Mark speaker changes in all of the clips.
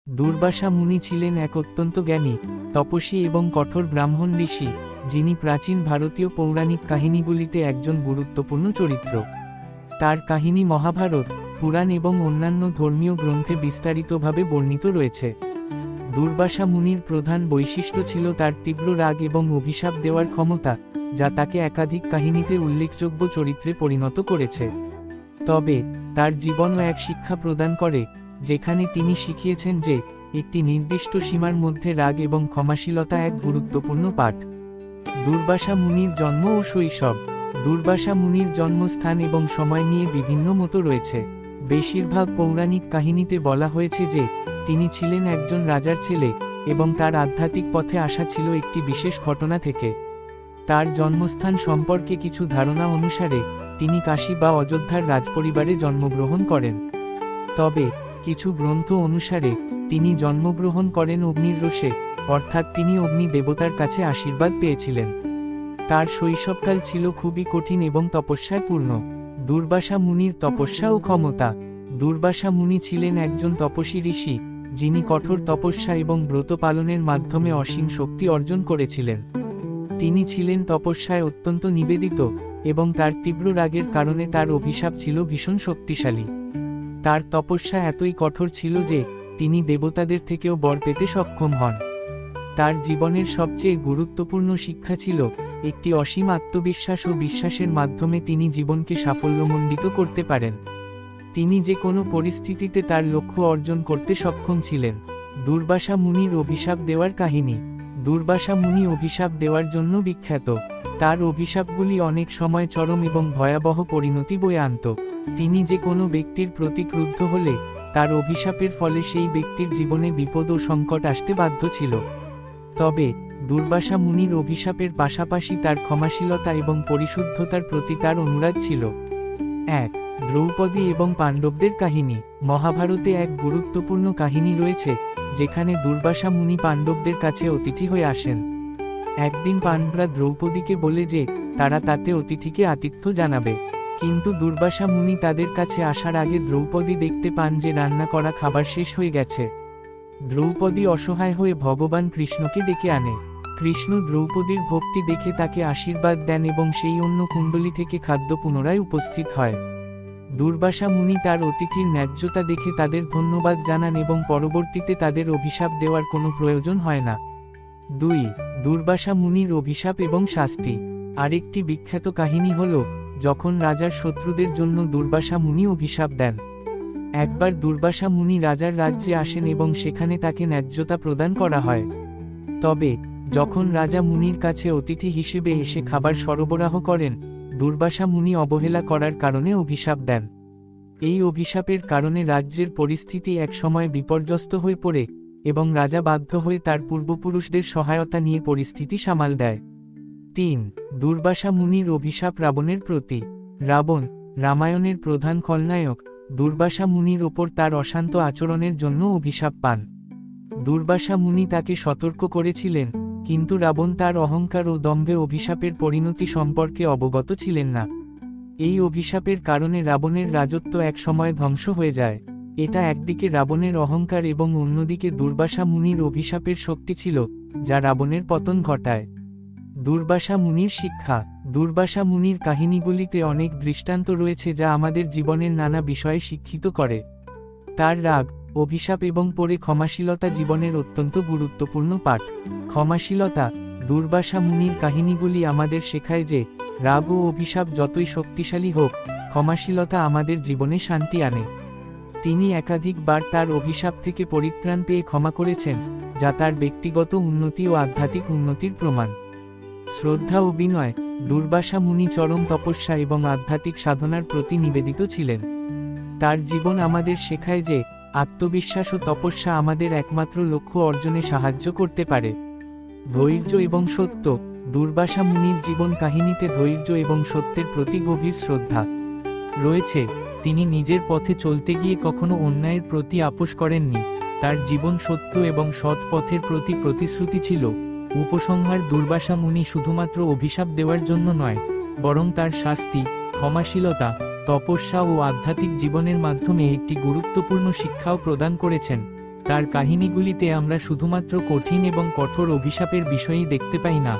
Speaker 1: দুর্বাসা মুনি ছিলেন এক অত্যন্ত জ্ঞানী, তপস্বী এবং কঠোর ব্রাহ্মণ ঋষি, যিনি প্রাচীন ভারতীয় পৌরাণিক কাহিনীগুলিতে একজন গুরুত্বপূর্ণ চরিত্র। তার কাহিনী মহাভারত, পুরাণ এবং অন্যান্য ধর্মীয় গ্রন্থে বিস্তারিতভাবে বর্ণিত রয়েছে। দুর্বাসা মুনির প্রধান বৈশিষ্ট্য ছিল তার তীব্র রাগ এবং অভিশাপ দেওয়ার ক্ষমতা, যা তাকে একাধিক কাহিনীতে উল্লেখযোগ্য চরিত্রে পরিণত করেছে। তবে তার জীবনও এক শিক্ষা প্রদান করে, যেখানে তিনি শিখিয়েছেন যে একটি নির্দিষ্ট সীমার মধ্যে রাগ এবং ক্ষমাশীলতা এক গুরুত্বপূর্ণ পাঠ। দুর্বাসা মুনির জন্ম ও শৈশব। দুর্বাসা মুনির জন্মস্থান এবং সময় নিয়ে বিভিন্ন মত রয়েছে। বেশিরভাগ পৌরাণিক কাহিনীতে বলা হয়েছে যে তিনি ছিলেন একজন রাজার ছেলে এবং তার আধ্যাত্মিক পথে আসা ছিল একটি বিশেষ ঘটনা থেকে। তার জন্মস্থান সম্পর্কে কিছু ধারণা অনুসারে তিনি কাশী বা অযোধ্যার রাজপরিবারে জন্মগ্রহণ করেন। তবে কিছু গ্রন্থ অনুসারে তিনি জন্মগ্রহণ করেন অগ্নির রোষে, অর্থাৎ তিনি অগ্নি দেবতার কাছে আশীর্বাদ পেয়েছিলেন। তার শৈশবকাল ছিল খুবই কঠিন এবং তপস্যায় পূর্ণ। দুর্বাসা মুনির তপস্যা ও ক্ষমতা। দুর্বাসা মুনি ছিলেন একজন তপস্বী ঋষি, যিনি কঠোর তপস্যা এবং ব্রত পালনের মাধ্যমে অসীম শক্তি অর্জন করেছিলেন। তিনি ছিলেন তপস্যায় অত্যন্ত নিবেদিত এবং তার তীব্র রাগের কারণে তার অভিশাপ ছিল ভীষণ শক্তিশালী। তার তপস্যা এতই কঠোর ছিল যে তিনি দেবতাদের থেকেও বর পেতে সক্ষম হন। তার জীবনের সবচেয়ে গুরুত্বপূর্ণ শিক্ষা ছিল একটি অসীম আত্মবিশ্বাস ও বিশ্বাসের মাধ্যমে তিনি জীবনকে সাফল্যমণ্ডিত করতে পারেন। তিনি যে কোনো পরিস্থিতিতে তার লক্ষ্য অর্জন করতে সক্ষম ছিলেন। দুর্বাসা মুনির অভিশাপ দেওয়ার কাহিনী। দুর্বাসা মুনি অভিশাপ দেওয়ার জন্য বিখ্যাত। তার অভিশাপগুলি অনেক সময় চরম এবং ভয়াবহ পরিণতি বয়ে আনত। তিনি যে কোনো ব্যক্তির প্রতি ক্রুদ্ধ হলে তার অভিশাপের ফলে সেই ব্যক্তির জীবনে বিপদ ও সংকট আসতে বাধ্য ছিল। তবে দুর্বাসা মুনির অভিশাপের পাশাপাশি তার ক্ষমাশীলতা এবং পরিশুদ্ধতার প্রতি তার অনুরাগ ছিল। 1. দ্রৌপদী এবং পাণ্ডবদের কাহিনী। মহাভারতে এক গুরুত্বপূর্ণ কাহিনী রয়েছে, যেখানে দুর্বাসা মুনি পাণ্ডবদের কাছে অতিথি হয়ে আসেন। একদিন পাণ্ডবরা দ্রৌপদীকে বলে যে তারা তাতে অতিথিকে আতিথ্য জানাবে, কিন্তু দুর্বাসা মুনি তাদের কাছে আসার আগে দ্রৌপদী দেখতে পান যে রান্না করা খাবার শেষ হয়ে গেছে। দ্রৌপদী অসহায় হয়ে ভগবান কৃষ্ণকে ডেকে আনে। কৃষ্ণ দ্রৌপদীর ভক্তি দেখে তাকে আশীর্বাদ দেন এবং সেই অন্য কুণ্ডলী থেকে খাদ্য পুনরায় উপস্থিত হয়। দুর্বাসা মুনি তার অতিথির ন্যায্যতা দেখে তাদের ধন্যবাদ জানান এবং পরবর্তীতে তাদের অভিশাপ দেওয়ার কোনো প্রয়োজন হয় না। 2. দুর্বাসা মুনির অভিশাপ এবং শাস্তি। আরেকটি বিখ্যাত কাহিনী হল যখন রাজার শত্রুদের জন্য দুর্বাসা মুনি অভিশাপ দেন। একবার দুর্বাসা মুনি রাজার রাজ্যে আসেন এবং সেখানে তাকে ন্যায্যতা প্রদান করা হয়। তবে যখন রাজা মুনির কাছে অতিথি হিসেবে এসে খাবার সরবরাহ করেন, দুর্বাসা মুনি অবহেলা করার কারণে অভিশাপ দেন। এই অভিশাপের কারণে রাজ্যের পরিস্থিতি একসময় বিপর্যস্ত হয়ে পড়ে এবং রাজা বাধ্য হয়ে তার পূর্বপুরুষদের সহায়তা নিয়ে পরিস্থিতি সামাল দেয়। 3. দুর্বাসা মুনির অভিশাপ রাবণের প্রতি। রাবণ, রামায়ণের প্রধান খলনায়ক, দুর্বাসা মুনির ওপর তার অশান্ত আচরণের জন্য অভিশাপ পান। দুর্বাসা মুনি তাকে সতর্ক করেছিলেন, কিন্তু রাবণ তার অহংকার ও দম্ভে অভিশাপের পরিণতি সম্পর্কে অবগত ছিলেন না। এই অভিশাপের কারণে রাবণের রাজত্ব একসময় ধ্বংস হয়ে যায়। এটা একদিকে রাবণের অহংকার এবং অন্যদিকে দুর্বাসা মুনির অভিশাপের শক্তি ছিল, যা রাবণের পতন ঘটায়। দুর্বাসা মুনির শিক্ষা। দুর্বাসা মুনির কাহিনীগুলিতে অনেক দৃষ্টান্ত রয়েছে যা আমাদের জীবনের নানা বিষয়ে শিক্ষিত করে। তার রাগ, অভিশাপ এবং পরে ক্ষমাশীলতা জীবনের অত্যন্ত গুরুত্বপূর্ণ পাঠ। ক্ষমাশীলতা। দুর্বাসা মুনির কাহিনীগুলি আমাদের শেখায় যে রাগ ও অভিশাপ যতই শক্তিশালী হোক, ক্ষমাশীলতা আমাদের জীবনে শান্তি আনে। তিনি একাধিকবার তার অভিশাপ থেকে পরিত্রাণ পেয়ে ক্ষমা করেছেন, যা তার ব্যক্তিগত উন্নতি ও আধ্যাত্মিক উন্নতির প্রমাণ। শ্রদ্ধা ও বিনয়। দুর্বাসা মুনি চরম তপস্যা এবং আধ্যাত্মিক সাধনার প্রতি নিবেদিত ছিলেন। তার জীবন আমাদের শেখায় যে আত্মবিশ্বাস ও তপস্যা আমাদের একমাত্র লক্ষ্য অর্জনে সাহায্য করতে পারে। ধৈর্য এবং সত্য। দুর্বাসা মুনির জীবন কাহিনীতে ধৈর্য এবং সত্যের প্রতি গভীর শ্রদ্ধা রয়েছে। তিনি নিজের পথে চলতে গিয়ে কখনো অন্যায়ের প্রতি আপোস করেননি। তার জীবন সত্য এবং সৎ পথের প্রতি প্রতিশ্রুতি ছিল। উপসংহার: দুর্বাসা মুনি শুধুমাত্র অভিশাপ দেওয়ার জন্য নয়, বরং তার শাস্তি, ক্ষমাশীলতা, তপস্যা ও আধ্যাত্মিক জীবনের মাধ্যমে একটি গুরুত্বপূর্ণ শিক্ষাও প্রদান করেছেন। তার কাহিনীগুলিতে আমরা শুধুমাত্র কঠিন এবং কঠোর অভিশাপের বিষয়ই দেখতে পাই না,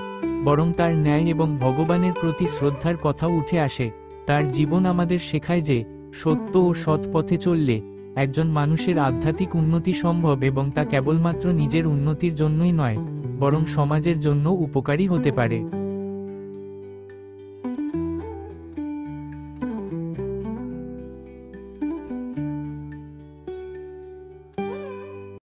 Speaker 1: বরং তার ন্যায় এবং ভগবানের প্রতি শ্রদ্ধার কথাও উঠে আসে। তার জীবন আমাদের শেখায় যে সত্য ও সৎ পথে চললে একজন মানুষের আধ্যাত্মিক উন্নতি সম্ভব, এবং তা কেবলমাত্র নিজের উন্নতির জন্যই নয়, বরং সমাজের জন্য উপকারী হতে পারে।